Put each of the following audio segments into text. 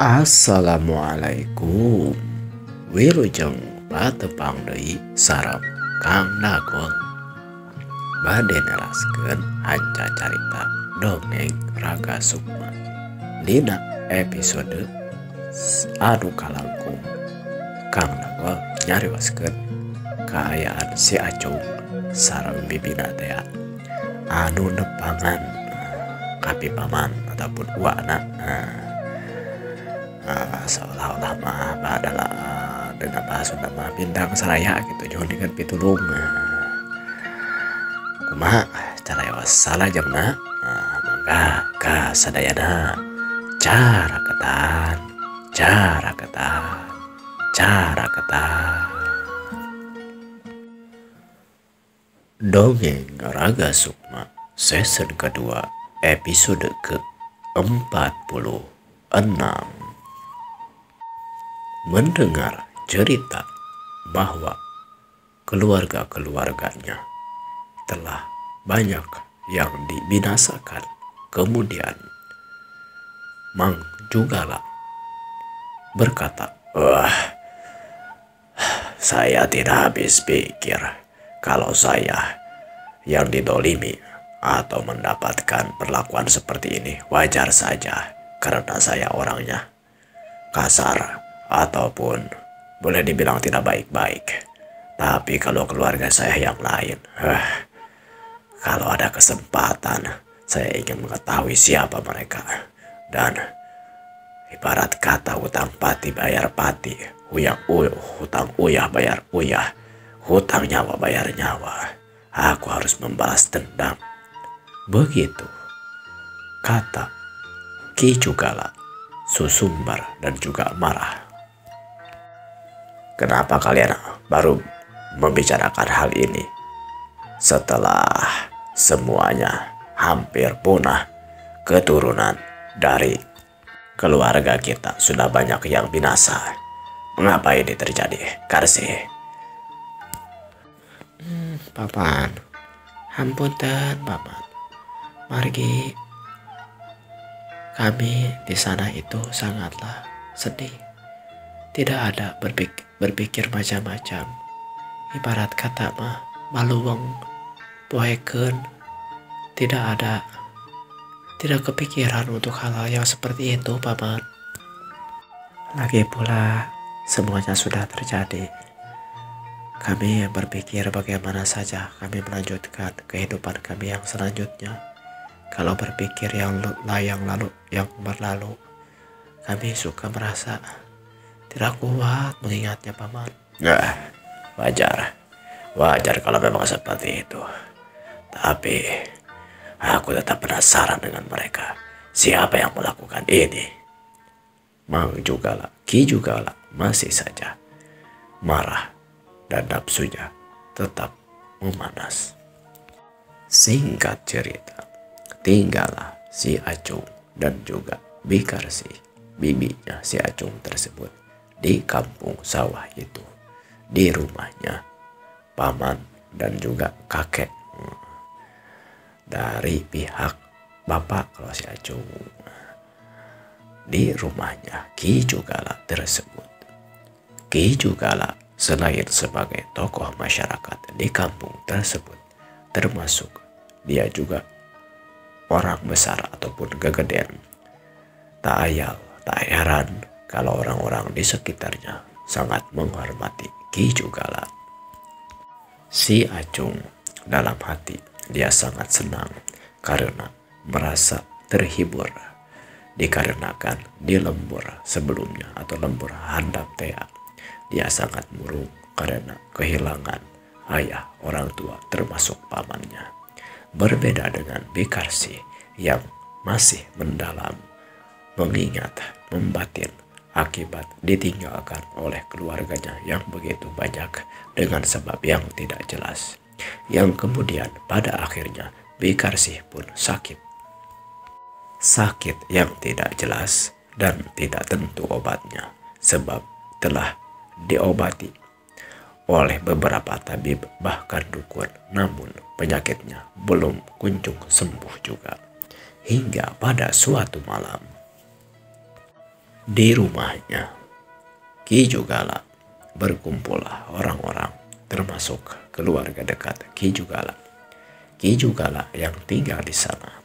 Assalamualaikum. Wilujeng patepang deui sareng Kang Nagong. Bade neraskeun hanca carita dongeng Raga Sukma. Dina episode anu kalangkung Kang Nagong nyarioskeun kaayaan si Acung sareng bibina teh anu nepangan kapi paman ataupun uwana. Seolah-olah mah adalah dengan bahasa nama bintang seraya gitu jangan dengan pitulung kumaha cara salah jamna mangga ka sadayana cara ketan dongeng Raga Sukma season kedua episode ke-46. Mendengar cerita bahwa keluarga-keluarganya telah banyak yang dibinasakan, kemudian Mang Jugala berkata, saya tidak habis pikir kalau saya yang didolimi atau mendapatkan perlakuan seperti ini wajar saja karena saya orangnya kasar ataupun boleh dibilang tidak baik-baik. Tapi kalau keluarga saya yang lain, kalau ada kesempatan, saya ingin mengetahui siapa mereka. Dan ibarat kata hutang pati bayar pati, hutang uyah bayar uyah, hutang nyawa bayar nyawa. Aku harus membalas dendam. Begitu kata Ki Jugala, Susumbar dan juga marah. Kenapa kalian baru membicarakan hal ini setelah semuanya hampir punah? Keturunan dari keluarga kita sudah banyak yang binasa. Mengapa ini terjadi, Karsi? Paman, hampunten paman. Margi kami di sana itu sangatlah sedih. Tidak ada berpikir macam-macam. Ibarat kata mah maluweng poekeun. Tidak kepikiran untuk hal-hal yang seperti itu, paman. Lagi pula semuanya sudah terjadi. Kami berpikir bagaimana saja kami melanjutkan kehidupan kami yang selanjutnya. Kalau berpikir yang berlalu, kami suka merasa tidak kuat mengingatnya, paman. Wajar kalau memang seperti itu. Tapi aku tetap penasaran dengan mereka. Siapa yang melakukan ini? Mang Jugala, Ki Jugala masih saja marah dan nafsunya tetap memanas. Singkat cerita, tinggallah si Acung dan juga Bikarsi, bibinya si Acung tersebut, di kampung sawah itu, di rumahnya paman dan juga kakek dari pihak bapak kalau si Acung, di rumahnya Ki Jugala tersebut. Ki Jugala selain sebagai tokoh masyarakat di kampung tersebut, termasuk dia juga orang besar ataupun gegeden. Tak heran kalau orang-orang di sekitarnya sangat menghormati Ki Jugala. Si Acung dalam hati dia sangat senang karena merasa terhibur dikarenakan di lembur sebelumnya atau lembur handap tea dia sangat murung karena kehilangan ayah, orang tua termasuk pamannya. Berbeda dengan Bikarsi yang masih mendalam mengingat membatin akibat ditinggalkan oleh keluarganya yang begitu banyak dengan sebab yang tidak jelas, yang kemudian pada akhirnya Bikarsi pun sakit yang tidak jelas dan tidak tentu obatnya, sebab telah diobati oleh beberapa tabib bahkan dukun, namun penyakitnya belum kunjung sembuh juga. Hingga pada suatu malam Di rumahnya, Ki Jugala berkumpullah orang-orang termasuk keluarga dekat Ki Jugala. Ki Jugala yang tinggal di sana,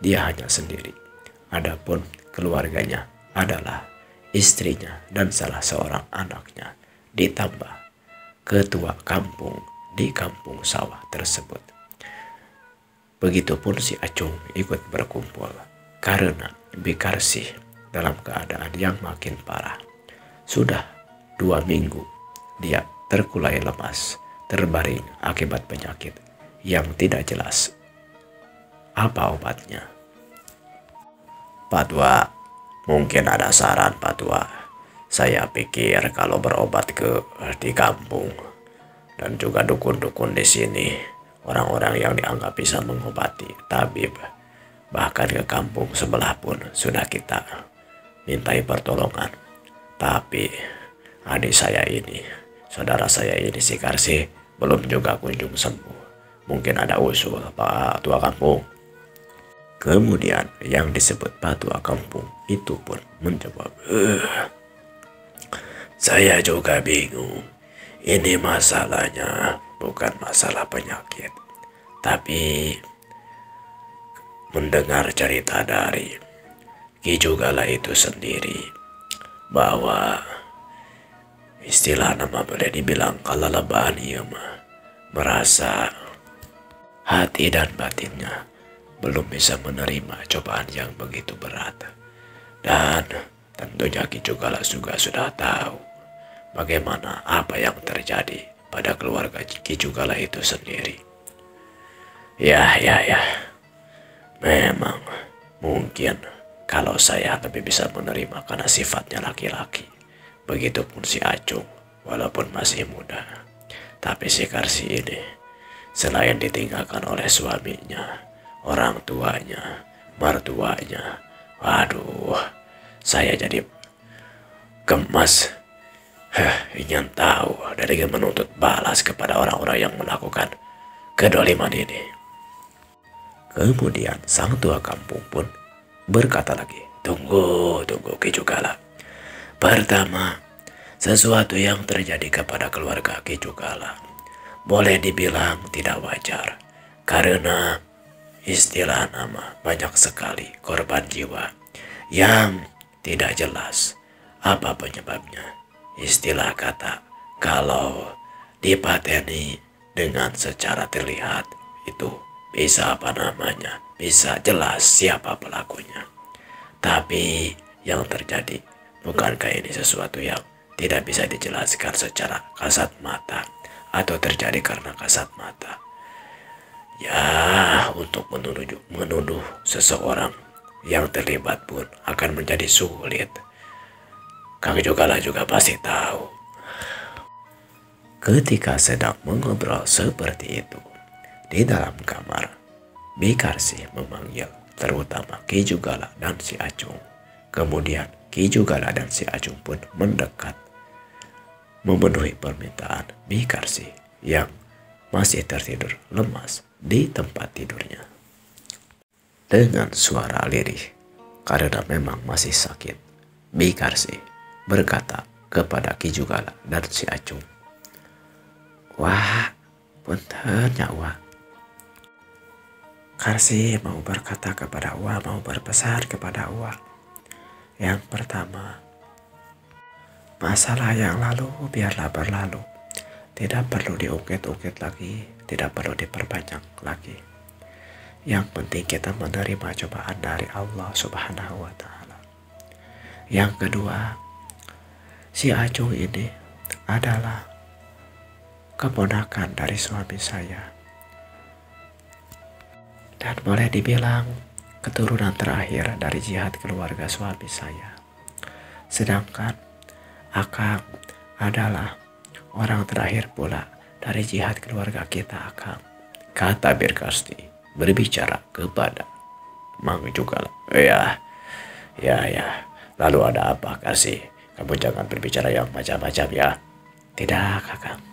dia hanya sendiri. Adapun keluarganya adalah istrinya dan salah seorang anaknya, ditambah ketua kampung di kampung sawah tersebut. Begitupun si Acung ikut berkumpul karena Bikarsih dalam keadaan yang makin parah. Sudah 2 minggu dia terkulai lemas, terbaring akibat penyakit yang tidak jelas apa obatnya. Pak Tua, mungkin ada saran Pak Tua. Saya pikir kalau berobat di kampung dan juga dukun-dukun di sini, orang-orang yang dianggap bisa mengobati, tabib, bahkan ke kampung sebelah pun sudah kita mintai pertolongan. Tapi adik saya ini, saudara saya ini si Karsih belum juga kunjung sembuh. Mungkin ada usul Pak Tua Kampung. Kemudian yang disebut Pak Tua Kampung itu pun menjawab, saya juga bingung. Ini masalahnya bukan masalah penyakit, tapi mendengar cerita dari Ki Jugala itu sendiri, bahwa istilah nama boleh dibilang kalalabahan ia merasa hati dan batinnya belum bisa menerima cobaan yang begitu berat. Dan tentunya Ki Jugala juga sudah tahu bagaimana apa yang terjadi pada keluarga Ki Jugala itu sendiri. Ya. Memang mungkin kalau saya lebih bisa menerima karena sifatnya laki-laki. Begitupun si Acung, walaupun masih muda. Tapi si Karsih ini, selain ditinggalkan oleh suaminya, orang tuanya, mertuanya, waduh, saya jadi gemas. Ingin tahu dan ingin menuntut balas kepada orang-orang yang melakukan kedoliman ini. Kemudian sang tua kampung pun berkata lagi, Tunggu Ki Jugala. Pertama, sesuatu yang terjadi kepada keluarga Ki Jugala boleh dibilang tidak wajar. Karena istilah nama banyak sekali korban jiwa yang tidak jelas apa penyebabnya. Istilah kata kalau dipateni dengan secara terlihat itu bisa bisa jelas siapa pelakunya. Tapi yang terjadi, bukankah ini sesuatu yang tidak bisa dijelaskan secara kasat mata atau terjadi karena kasat mata? Ya, untuk menuduh seseorang yang terlibat pun akan menjadi sulit. Kang Jugala juga pasti tahu. Ketika sedang mengobrol seperti itu, di dalam kamar, Bikarsih memanggil terutama Ki Jugala dan si Acung. Kemudian Ki Jugala dan si Acung pun mendekat, memenuhi permintaan Bikarsih yang masih tertidur lemas di tempat tidurnya. Dengan suara lirih, karena memang masih sakit, Bikarsih berkata kepada Ki Jugala dan si Acung, Wah, punten Wah. Karsih mau berkata kepada Wah, mau berpesan kepada Wah. Yang pertama, masalah yang lalu biarlah berlalu. Tidak perlu diungkit-ungkit lagi, tidak perlu diperbanyak lagi. Yang penting kita menerima cobaan dari Allah Subhanahu wa Ta'ala. Yang kedua, si Acung ini adalah keponakan dari suami saya. Dan boleh dibilang keturunan terakhir dari jihad keluarga suami saya. Sedangkan Akang adalah orang terakhir pula dari jihad keluarga kita Akang. Kata Bikarsih berbicara kepada Mang Jugala. Ya. Lalu ada apa Karsih? Kamu jangan berbicara yang macam-macam ya. Tidak Kakang.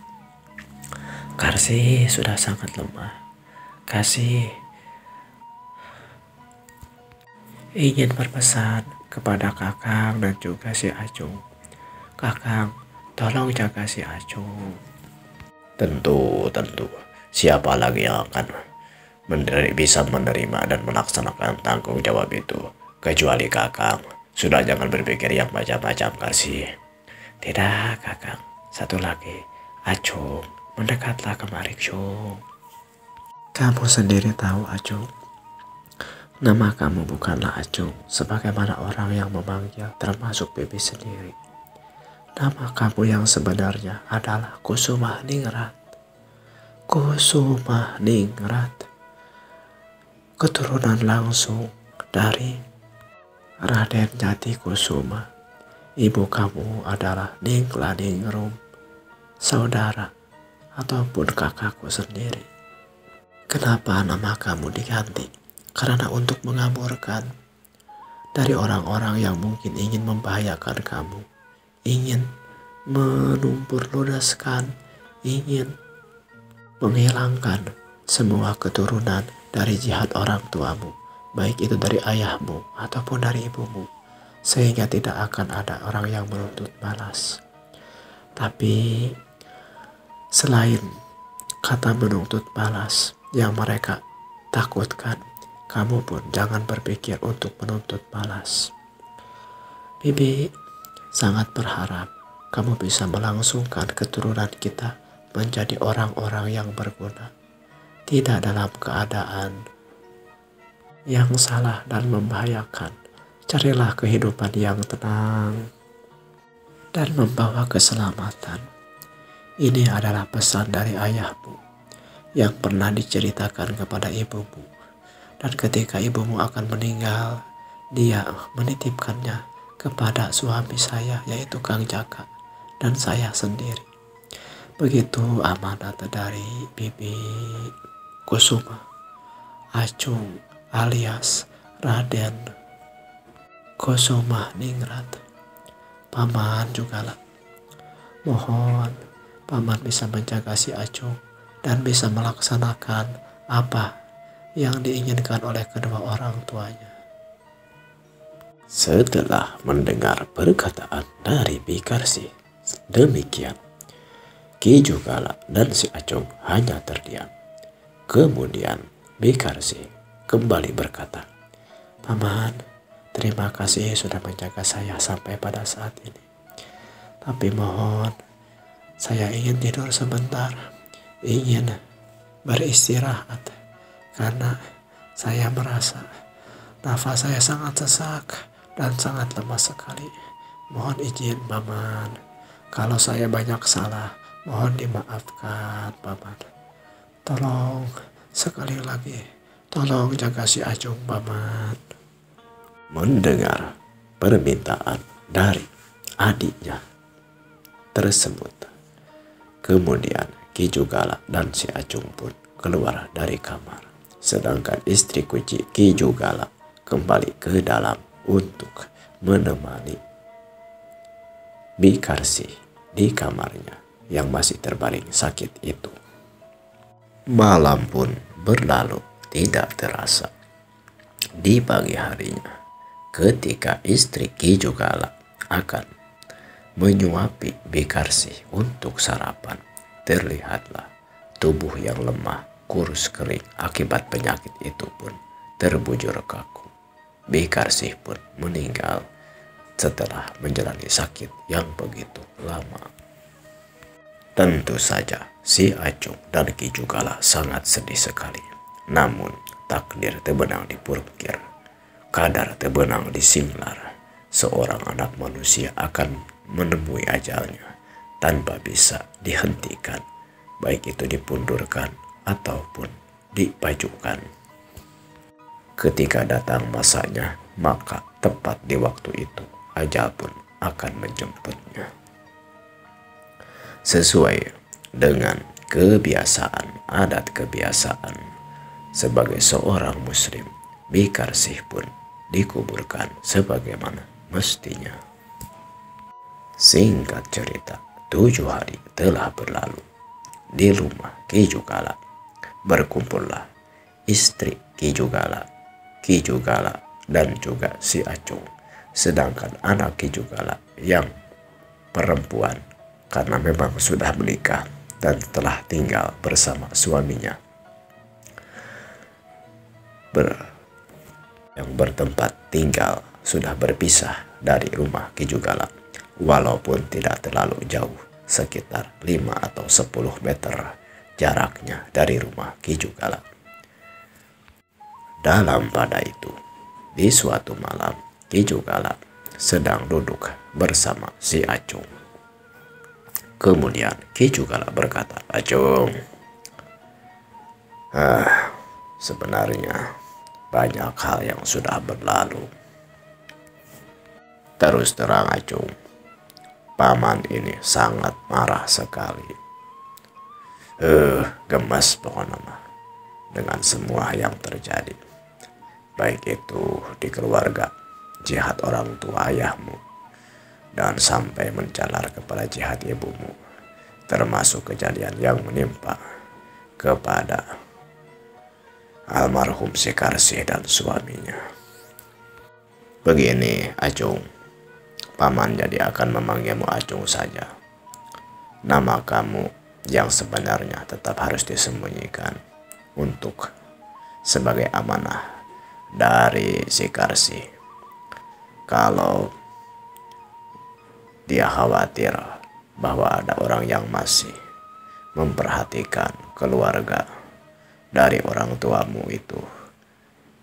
Karsih sudah sangat lemah. Karsih ingin berpesan kepada Kakang dan juga si Acung. Kakang, tolong jaga si Acung. Tentu. Siapa lagi yang akan bisa menerima dan melaksanakan tanggung jawab itu kecuali Kakang. Sudah, jangan berpikir yang macam-macam, Karsi. Tidak, Kakang. Satu lagi, Acung, mendekatlah kemari, Acung. Kamu sendiri tahu, Acung. Nama kamu bukanlah Acung, sebagaimana orang yang memanggil, termasuk bibi sendiri. Nama kamu yang sebenarnya adalah Kusuma Ningrat. Kusuma Ningrat. Keturunan langsung dari Raden Jati Kusuma. Ibu kamu adalah Ningrum, saudara ataupun kakakku sendiri. Kenapa nama kamu diganti? Karena untuk mengaburkan dari orang-orang yang mungkin ingin membahayakan kamu, ingin menumpur ludaskan, ingin menghilangkan semua keturunan dari jihad orang tuamu, baik itu dari ayahmu ataupun dari ibumu, sehingga tidak akan ada orang yang menuntut balas. Tapi selain kata menuntut balas yang mereka takutkan, kamu pun jangan berpikir untuk menuntut balas. Bibi sangat berharap kamu bisa melangsungkan keturunan kita menjadi orang-orang yang berguna, tidak dalam keadaan yang salah dan membahayakan. Carilah kehidupan yang tenang dan membawa keselamatan. Ini adalah pesan dari ayahmu yang pernah diceritakan kepada ibumu. Dan ketika ibumu akan meninggal, dia menitipkannya kepada suami saya, yaitu Kang Jaka, dan saya sendiri. Begitu amanat dari Bibi Kusuma Acung alias Raden Kusuma Ningrat. Paman jugalah mohon paman bisa menjaga si Acung dan bisa melaksanakan apa yang diinginkan oleh kedua orang tuanya. Setelah mendengar perkataan dari Bikarsi demikian, Ki Jugala dan si Acung hanya terdiam. Kemudian Bikarsi kembali berkata, Paman, terima kasih sudah menjaga saya sampai pada saat ini. Tapi mohon, saya ingin tidur sebentar, ingin beristirahat, karena saya merasa nafas saya sangat sesak dan sangat lemas sekali. Mohon izin, Paman. Kalau saya banyak salah, mohon dimaafkan, Paman. Tolong sekali lagi, tolong jaga si Acung, Paman. Mendengar permintaan dari adiknya tersebut, kemudian Ki Jugala dan si Acung pun keluar dari kamar. Sedangkan istri kunci Ki Jugala kembali ke dalam untuk menemani Bikarsi di kamarnya yang masih terbaring sakit itu. Malam pun berlalu tidak terasa. Di pagi harinya, ketika istri Ki Jugala akan menyuapi Bikarsi untuk sarapan, terlihatlah tubuh yang lemah, kurus kering akibat penyakit itu pun terbujur kaku. Bikarsi pun meninggal setelah menjalani sakit yang begitu lama. Tentu saja si Acung dan Ki Jugala sangat sedih sekali. Namun takdir tebenang dipurukir, kadar tebenang disimlar. Seorang anak manusia akan menemui ajalnya tanpa bisa dihentikan, baik itu dipundurkan ataupun dipajukan. Ketika datang masanya, maka tepat di waktu itu ajal pun akan menjemputnya. Sesuai dengan kebiasaan, adat kebiasaan sebagai seorang muslim, Bikarsi pun dikuburkan sebagaimana mestinya. Singkat cerita, 7 hari telah berlalu. Di rumah Ki Jugala berkumpullah istri Ki Jugala dan juga si Acung Sedangkan anak Ki Jugala yang perempuan karena memang sudah menikah dan telah tinggal bersama suaminya yang bertempat tinggal sudah berpisah dari rumah Ki Jugala, walaupun tidak terlalu jauh, sekitar 5 atau 10 meter jaraknya dari rumah Ki Jugala. Dalam pada itu, di suatu malam, Ki Jugala sedang duduk bersama si Acung. Kemudian Ki Jugala berkata, "Acung, sebenarnya banyak hal yang sudah berlalu. Terus terang Acung, paman ini sangat marah sekali. Gemas pokoknya dengan semua yang terjadi. Baik itu di keluarga, jihad orang tua ayahmu, dan sampai menjalar kepada jihad ibumu, termasuk kejadian yang menimpa kepada almarhum Sekarsih dan suaminya. Begini Acung, paman jadi akan memanggilmu Acung saja. Nama kamu yang sebenarnya tetap harus disembunyikan untuk sebagai amanah dari Sekarsih. Kalau dia khawatir bahwa ada orang yang masih memperhatikan keluarga dari orang tuamu itu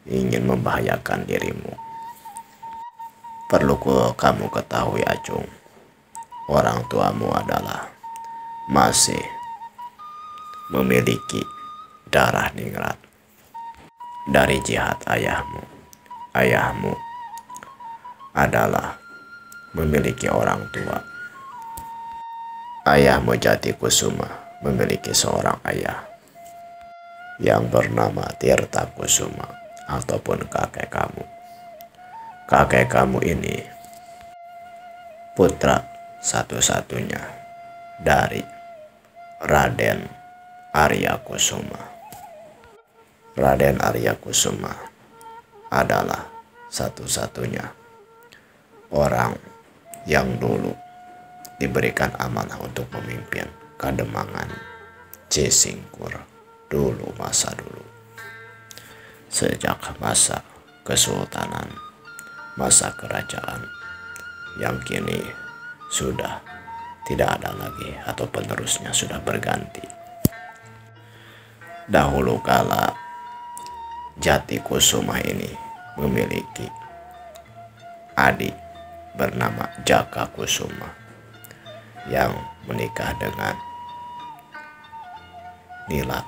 ingin membahayakan dirimu. Perlu kamu ketahui Acung, orang tuamu adalah masih memiliki darah ningrat dari jihad ayahmu. Ayahmu adalah memiliki orang tua. Ayahmu Jati Kusuma memiliki seorang ayah yang bernama Tirta Kusuma ataupun kakek kamu. Kakek kamu ini putra satu-satunya dari Raden Arya Kusuma. Raden Arya Kusuma adalah satu-satunya orang yang dulu diberikan amanah untuk memimpin Kademangan Cisingkur dulu, masa dulu. Sejak masa kesultanan, masa kerajaan yang kini sudah tidak ada lagi atau penerusnya sudah berganti. Dahulu kala Jati Kusuma ini memiliki adik bernama Jaka Kusuma yang menikah dengan Nila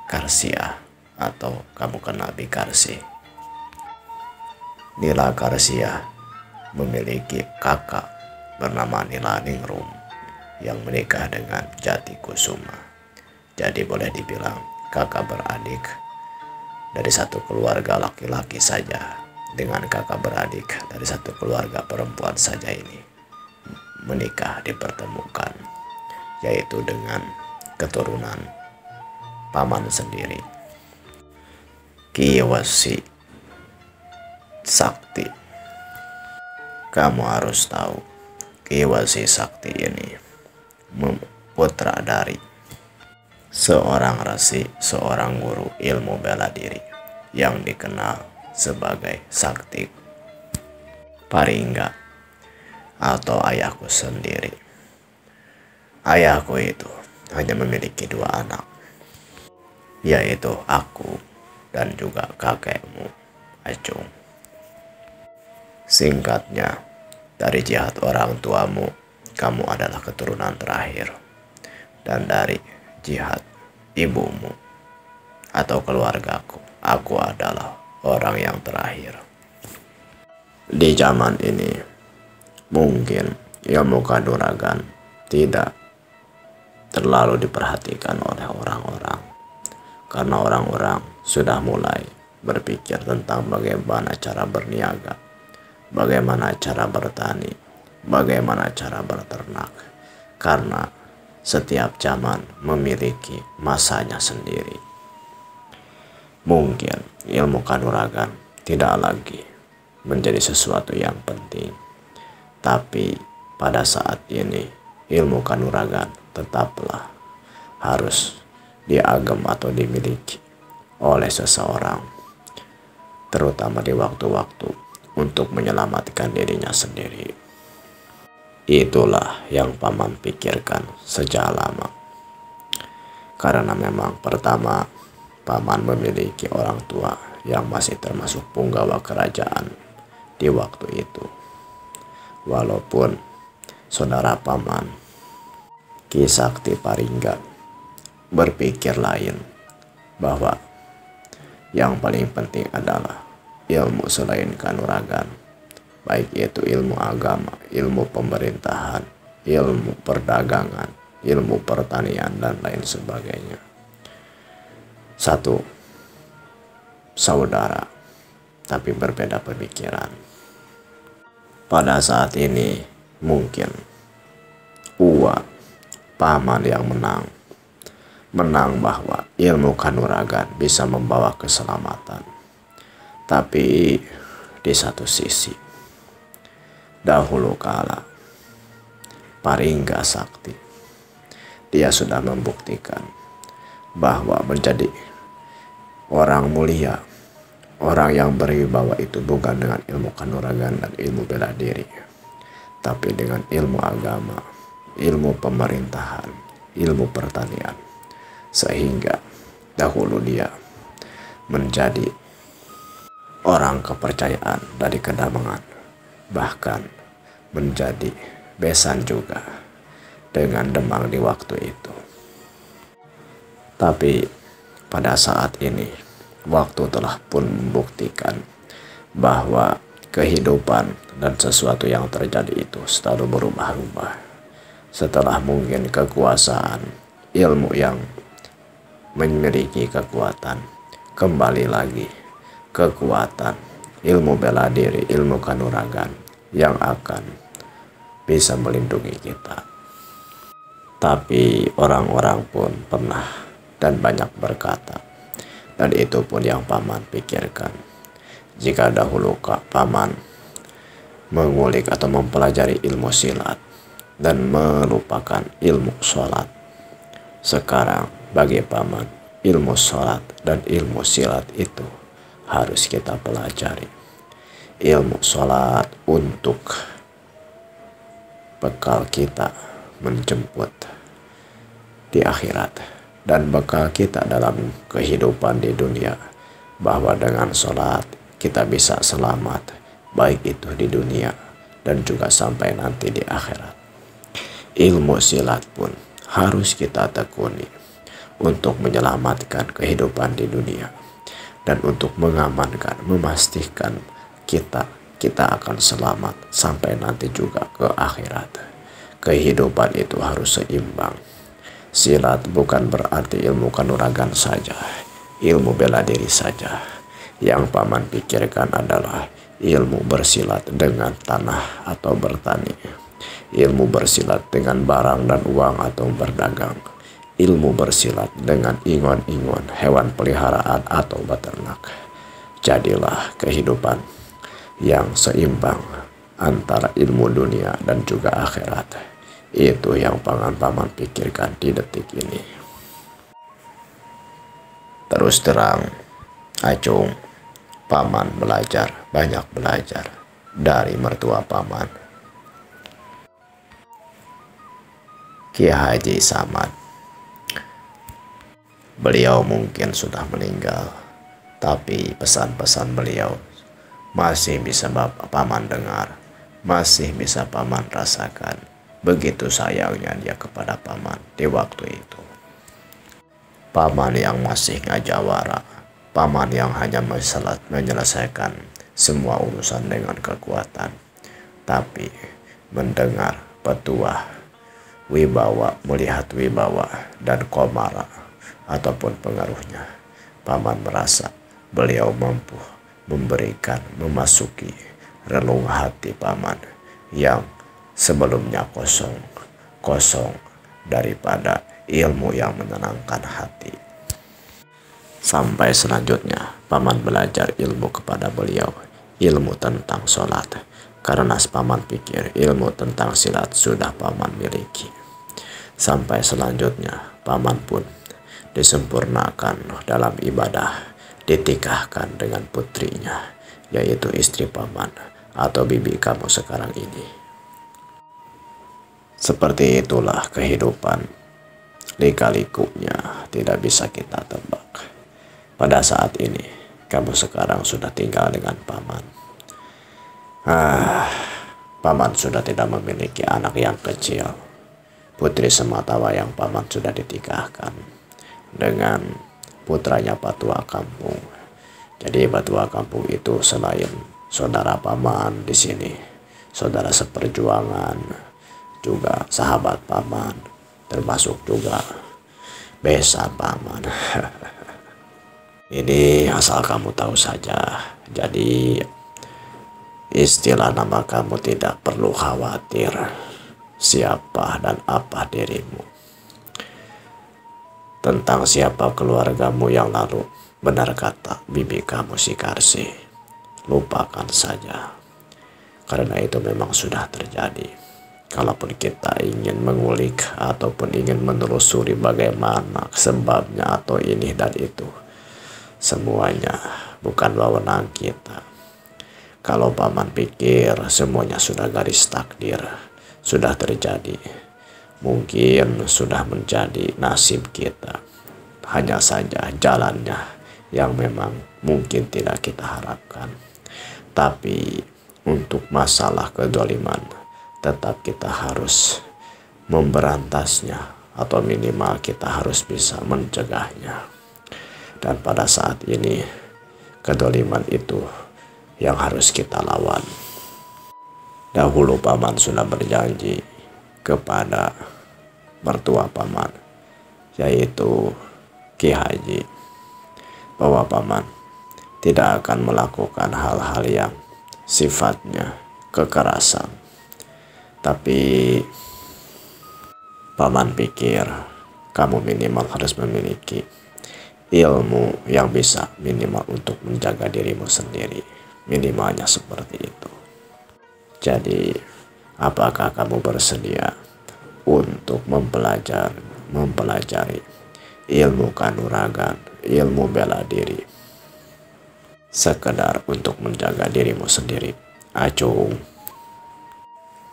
Karsia atau kamu kenal Bikarsi. Nila Karsia memiliki kakak bernama Nila Ningrum yang menikah dengan Jati Kusuma. Jadi boleh dibilang kakak beradik dari satu keluarga laki-laki saja dengan kakak beradik dari satu keluarga perempuan saja ini menikah dipertemukan, yaitu dengan keturunan paman sendiri, Ki Wesi Sakti. Kamu harus tahu Ki Wesi Sakti ini putra dari seorang resi, seorang guru ilmu bela diri yang dikenal sebagai Sakti Paringga atau ayahku sendiri. Ayahku itu hanya memiliki 2 anak, yaitu aku dan juga kakekmu Acung. Singkatnya, dari jihad orang tuamu, kamu adalah keturunan terakhir, dan dari jihad ibumu atau keluargaku, aku adalah orang yang terakhir. Di zaman ini mungkin ilmu kanuragan tidak terlalu diperhatikan oleh orang-orang, karena orang-orang sudah mulai berpikir tentang bagaimana cara berniaga, bagaimana cara bertani, bagaimana cara berternak, karena setiap zaman memiliki masanya sendiri. Mungkin ilmu kanuragan tidak lagi menjadi sesuatu yang penting. Tapi pada saat ini ilmu kanuragan tetaplah harus diagem atau dimiliki oleh seseorang, terutama di waktu-waktu untuk menyelamatkan dirinya sendiri. Itulah yang paman pikirkan sejak lama. Karena memang pertama, paman memiliki orang tua yang masih termasuk punggawa kerajaan di waktu itu. Walaupun saudara paman, Ki Sakti Paringga, berpikir lain, bahwa yang paling penting adalah ilmu selain kanuragan, baik itu ilmu agama, ilmu pemerintahan, ilmu perdagangan, ilmu pertanian, dan lain sebagainya. Satu saudara, tapi berbeda pemikiran. Pada saat ini mungkin Uwa, paman yang menang bahwa ilmu kanuragan bisa membawa keselamatan. Tapi di satu sisi, dahulu kala Paringga Sakti, dia sudah membuktikan bahwa menjadi orang mulia, orang yang berwibawa itu bukan dengan ilmu kanuragan dan ilmu bela diri, tapi dengan ilmu agama, ilmu pemerintahan, ilmu pertanian. Sehingga dahulu dia menjadi orang kepercayaan dari Kedamangan, bahkan menjadi besan juga dengan Demang di waktu itu. Tapi pada saat ini waktu telah pun membuktikan bahwa kehidupan dan sesuatu yang terjadi itu selalu berubah-ubah. Setelah mungkin kekuasaan, ilmu yang memiliki kekuatan, kembali lagi kekuatan, ilmu bela diri, ilmu kanuragan yang akan bisa melindungi kita. Tapi orang-orang pun pernah dan banyak berkata, dan itu pun yang paman pikirkan, jika dahulu paman mengulik atau mempelajari ilmu silat dan melupakan ilmu sholat, sekarang bagi paman ilmu sholat dan ilmu silat itu harus kita pelajari. Ilmu sholat untuk bekal kita menjemput di akhirat, dan bekal kita dalam kehidupan di dunia, bahwa dengan sholat kita bisa selamat, baik itu di dunia dan juga sampai nanti di akhirat. Ilmu silat pun harus kita tekuni untuk menyelamatkan kehidupan di dunia, dan untuk mengamankan, memastikan kita akan selamat sampai nanti juga ke akhirat. Kehidupan itu harus seimbang. Silat bukan berarti ilmu kanuragan saja, ilmu bela diri saja. Yang paman pikirkan adalah ilmu bersilat dengan tanah atau bertani, ilmu bersilat dengan barang dan uang atau berdagang, ilmu bersilat dengan ingon-ingon, hewan peliharaan atau beternak. Jadilah kehidupan yang seimbang antara ilmu dunia dan juga akhirat. Itu yang paman pikirkan di detik ini. Terus terang, Acung, paman banyak belajar dari mertua paman, Ki Haji Samad. Beliau mungkin sudah meninggal, tapi pesan-pesan beliau masih bisa paman dengar, masih bisa paman rasakan. Begitu sayangnya dia kepada paman di waktu itu. Paman yang masih ngajawara, paman yang hanya menyelesaikan semua urusan dengan kekuatan, tapi mendengar petuah, wibawa, melihat wibawa dan komara ataupun pengaruhnya, paman merasa beliau mampu memberikan, memasuki relung hati paman yang sebelumnya kosong daripada ilmu yang menenangkan hati. Sampai selanjutnya paman belajar ilmu kepada beliau, ilmu tentang sholat, karena paman pikir ilmu tentang silat sudah paman miliki. Sampai selanjutnya paman pun disempurnakan dalam ibadah, ditikahkan dengan putrinya, yaitu istri paman atau bibi kamu sekarang ini. Seperti itulah kehidupan, lika-likunya tidak bisa kita tebak. Pada saat ini kamu sekarang sudah tinggal dengan paman. Paman sudah tidak memiliki anak yang kecil. Putri sematawayang paman sudah ditikahkan dengan putranya Patua Kampung. Jadi Patua Kampung itu selain saudara paman di sini, saudara seperjuangan, juga sahabat paman, termasuk juga besan paman. Ini asal kamu tahu saja. Jadi istilah nama kamu tidak perlu khawatir siapa dan apa dirimu. Tentang siapa keluargamu yang lalu, benar kata bibi kamu si Karsi, lupakan saja. Karena itu memang sudah terjadi. Kalaupun kita ingin mengulik ataupun ingin menelusuri bagaimana sebabnya atau ini dan itu, semuanya bukan wewenang kita. Kalau paman pikir semuanya sudah garis takdir, sudah terjadi, mungkin sudah menjadi nasib kita. Hanya saja jalannya yang memang mungkin tidak kita harapkan. Tapi untuk masalah kedoliman, tetap kita harus memberantasnya, atau minimal kita harus bisa mencegahnya. Dan pada saat ini kedoliman itu yang harus kita lawan. Dahulu paman sudah berjanji kepada mertua paman, yaitu Ki Haji, bahwa paman tidak akan melakukan hal-hal yang sifatnya kekerasan. Tapi paman pikir kamu minimal harus memiliki ilmu yang bisa minimal untuk menjaga dirimu sendiri. Minimalnya seperti itu. Jadi apakah kamu bersedia untuk mempelajari ilmu kanuragan, ilmu bela diri, sekedar untuk menjaga dirimu sendiri? Acung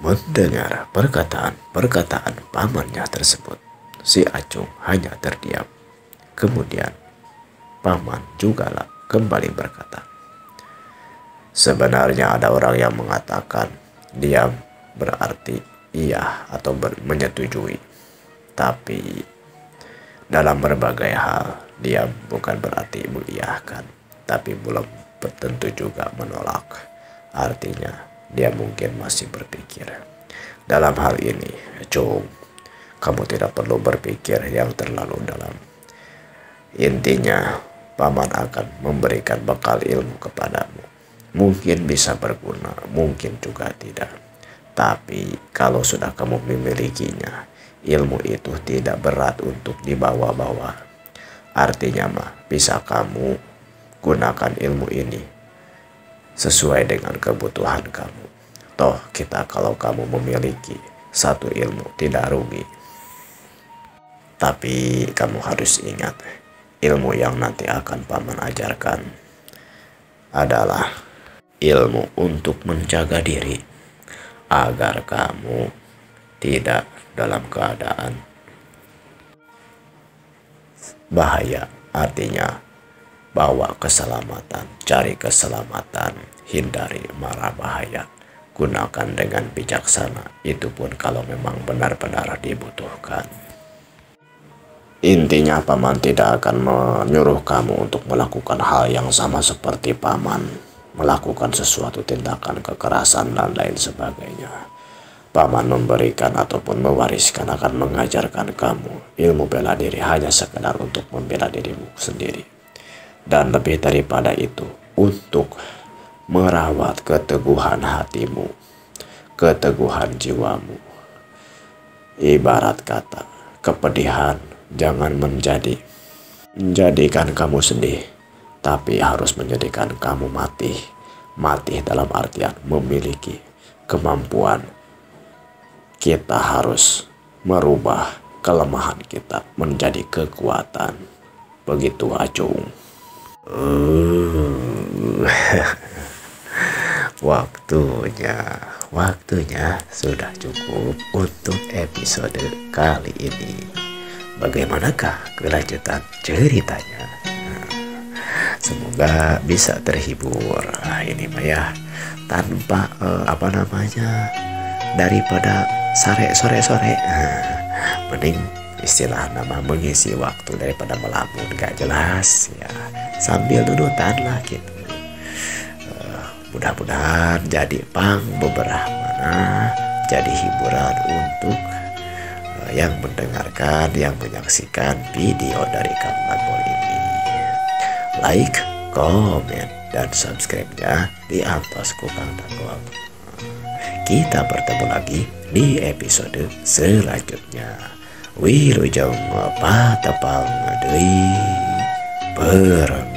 mendengar perkataan pamannya tersebut, si Acung hanya terdiam. Kemudian paman jugalah kembali berkata, sebenarnya ada orang yang mengatakan diam berarti iya atau menyetujui. Tapi dalam berbagai hal, diam bukan berarti mengiyakan, tapi belum tentu juga menolak. Artinya dia mungkin masih berpikir. Dalam hal ini, Cung, kamu tidak perlu berpikir yang terlalu dalam. Intinya, paman akan memberikan bekal ilmu kepadamu. Mungkin bisa berguna, mungkin juga tidak. Tapi kalau sudah kamu memilikinya, ilmu itu tidak berat untuk dibawa-bawa. Artinya bisa kamu gunakan ilmu ini sesuai dengan kebutuhan kamu. Toh kita kalau kamu memiliki satu ilmu tidak rugi. Tapi kamu harus ingat, ilmu yang nanti akan paman ajarkan adalah ilmu untuk menjaga diri, agar kamu tidak dalam keadaan bahaya. Artinya bawa keselamatan, cari keselamatan, hindari mara bahaya. Gunakan dengan bijaksana, itu pun kalau memang benar-benar dibutuhkan. Intinya paman tidak akan menyuruh kamu untuk melakukan hal yang sama seperti paman, melakukan sesuatu tindakan kekerasan dan lain sebagainya. Paman memberikan ataupun mewariskan, akan mengajarkan kamu ilmu bela diri hanya sekedar untuk membela dirimu sendiri. Dan lebih daripada itu, untuk merawat keteguhan hatimu, keteguhan jiwamu. Ibarat kata, kepedihan jangan menjadikan kamu sedih, tapi harus menjadikan kamu mati. Mati dalam artian memiliki kemampuan. Kita harus merubah kelemahan kita menjadi kekuatan. Begitu Acung. Waktunya sudah cukup untuk episode kali ini. Bagaimanakah kelanjutan ceritanya? Semoga bisa terhibur. Ini mah ya tanpa daripada sore-sore. Mending istilah nama mengisi waktu daripada melamun gak jelas ya, sambil nunutan lah gitu. Mudah-mudahan jadi beberapa jadi hiburan untuk yang mendengarkan, yang menyaksikan video dari Kang Bagol ini. Like, komen, dan subscribe-nya di atas Kang Bagol. Kita bertemu lagi di episode selanjutnya. Wilujeng patepang deui bareng.